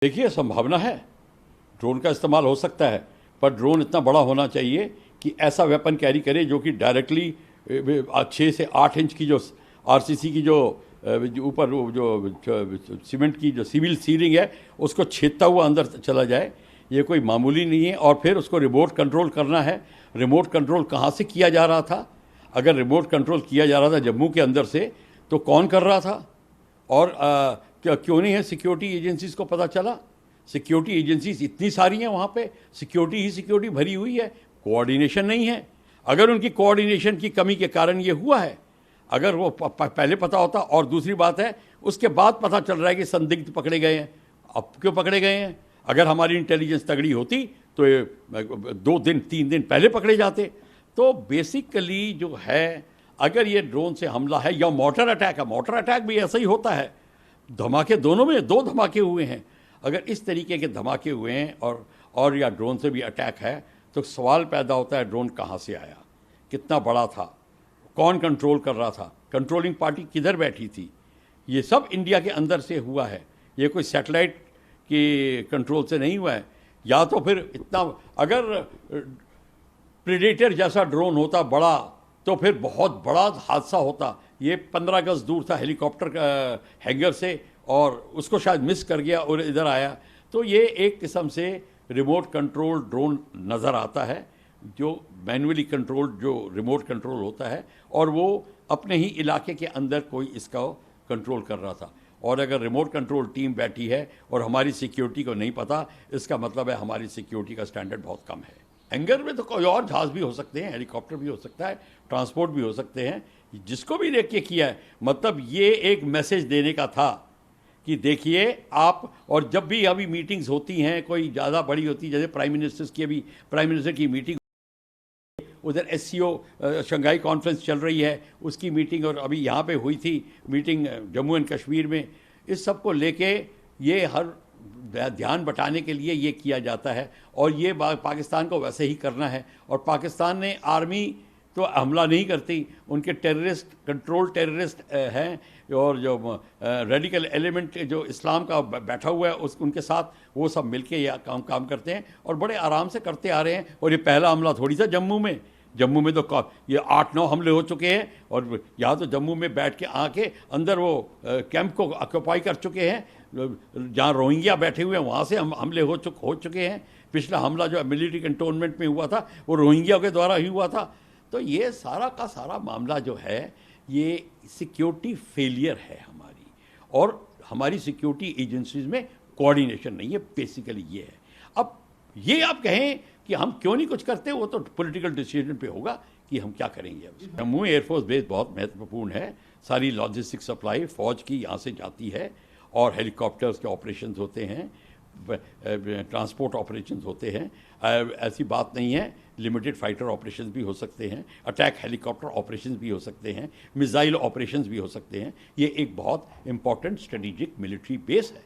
देखिए, संभावना है, ड्रोन का इस्तेमाल हो सकता है, पर ड्रोन इतना बड़ा होना चाहिए कि ऐसा वेपन कैरी करे जो कि डायरेक्टली 6 से 8 इंच की जो आरसीसी की जो ऊपर जो सीमेंट की जो सिविल सीलिंग है उसको छेदता हुआ अंदर चला जाए। ये कोई मामूली नहीं है। और फिर उसको रिमोट कंट्रोल करना है। रिमोट कंट्रोल कहाँ से किया जा रहा था? अगर रिमोट कंट्रोल किया जा रहा था जम्मू के अंदर से, तो कौन कर रहा था? और क्यों नहीं है सिक्योरिटी एजेंसीज को पता चला? सिक्योरिटी एजेंसीज इतनी सारी हैं वहाँ पे, सिक्योरिटी ही सिक्योरिटी भरी हुई है, कोऑर्डिनेशन नहीं है। अगर उनकी कोऑर्डिनेशन की कमी के कारण ये हुआ है, अगर वो पहले पता होता। और दूसरी बात है, उसके बाद पता चल रहा है कि संदिग्ध पकड़े गए हैं। अब क्यों पकड़े गए हैं? अगर हमारी इंटेलिजेंस तगड़ी होती तो ये 2 दिन 3 दिन पहले पकड़े जाते। तो बेसिकली जो है, अगर ये ड्रोन से हमला है या मोटर अटैक है, मोटर अटैक भी ऐसा ही होता है। धमाके दोनों में 2 धमाके हुए हैं। अगर इस तरीके के धमाके हुए हैं और या ड्रोन से भी अटैक है, तो सवाल पैदा होता है ड्रोन कहाँ से आया, कितना बड़ा था, कौन कंट्रोल कर रहा था, कंट्रोलिंग पार्टी किधर बैठी थी। ये सब इंडिया के अंदर से हुआ है, ये कोई सैटेलाइट के कंट्रोल से नहीं हुआ है। या तो फिर इतना, अगर प्रेडेटर जैसा ड्रोन होता बड़ा, तो फिर बहुत बड़ा हादसा होता। ये 15 गज दूर था हेलीकॉप्टर हैंगर से, और उसको शायद मिस कर गया और इधर आया। तो ये एक किस्म से रिमोट कंट्रोल ड्रोन नज़र आता है, जो मैनुअली कंट्रोल जो रिमोट कंट्रोल होता है, और वो अपने ही इलाके के अंदर कोई इसका कंट्रोल कर रहा था। और अगर रिमोट कंट्रोल टीम बैठी है और हमारी सिक्योरिटी को नहीं पता, इसका मतलब है हमारी सिक्योरिटी का स्टैंडर्ड बहुत कम है। हैंगर में तो कोई और जहाज़ भी हो सकते हैं, हेलीकॉप्टर भी हो सकता है, ट्रांसपोर्ट भी हो सकते हैं, जिसको भी देख के किया है। मतलब ये एक मैसेज देने का था कि देखिए आप। और जब भी अभी मीटिंग्स होती हैं, कोई ज़्यादा बड़ी होती है, जैसे प्राइम मिनिस्टर की मीटिंग, उधर SCO शंघाई कॉन्फ्रेंस चल रही है, उसकी मीटिंग, और अभी यहाँ पे हुई थी मीटिंग जम्मू एंड कश्मीर में। इस सब को लेके ये हर ध्यान बटाने के लिए ये किया जाता है। और ये पाकिस्तान को वैसे ही करना है। और पाकिस्तान ने आर्मी तो हमला नहीं करती, उनके टेररिस्ट, कंट्रोल टेररिस्ट हैं, और जो रेडिकल एलिमेंट जो इस्लाम का बैठा हुआ है उनके साथ, वो सब मिलके ये काम करते हैं, और बड़े आराम से करते आ रहे हैं। और ये पहला हमला थोड़ी सा जम्मू में तो ये 8-9 हमले हो चुके हैं। और यहाँ तो जम्मू में बैठ के आके अंदर वो कैंप को ऑक्यूपाई कर चुके हैं, जहाँ रोहिंग्या बैठे हुए हैं, वहाँ से हमले हो चुके हैं। पिछला हमला जो मिलिट्री कंटोनमेंट में हुआ था, वो रोहिंग्या के द्वारा ही हुआ था। तो ये सारा का सारा मामला जो है, ये सिक्योरिटी फेलियर है हमारी, और हमारी सिक्योरिटी एजेंसीज में कोऑर्डिनेशन नहीं है। बेसिकली ये है। अब ये आप कहें कि हम क्यों नहीं कुछ करते, वो तो पॉलिटिकल डिसीजन पे होगा कि हम क्या करेंगे। अब जम्मू एयरफोर्स बेस बहुत महत्वपूर्ण है। सारी लॉजिस्टिक सप्लाई फौज की यहाँ से जाती है, और हेलीकॉप्टर्स के ऑपरेशंस होते हैं, ट्रांसपोर्ट ऑपरेशंस होते हैं। ऐसी बात नहीं है, लिमिटेड फाइटर ऑपरेशंस भी हो सकते हैं, अटैक हेलीकॉप्टर ऑपरेशंस भी हो सकते हैं, मिसाइल ऑपरेशंस भी हो सकते हैं। ये एक बहुत इंपॉर्टेंट स्ट्रेटेजिक मिलिट्री बेस है।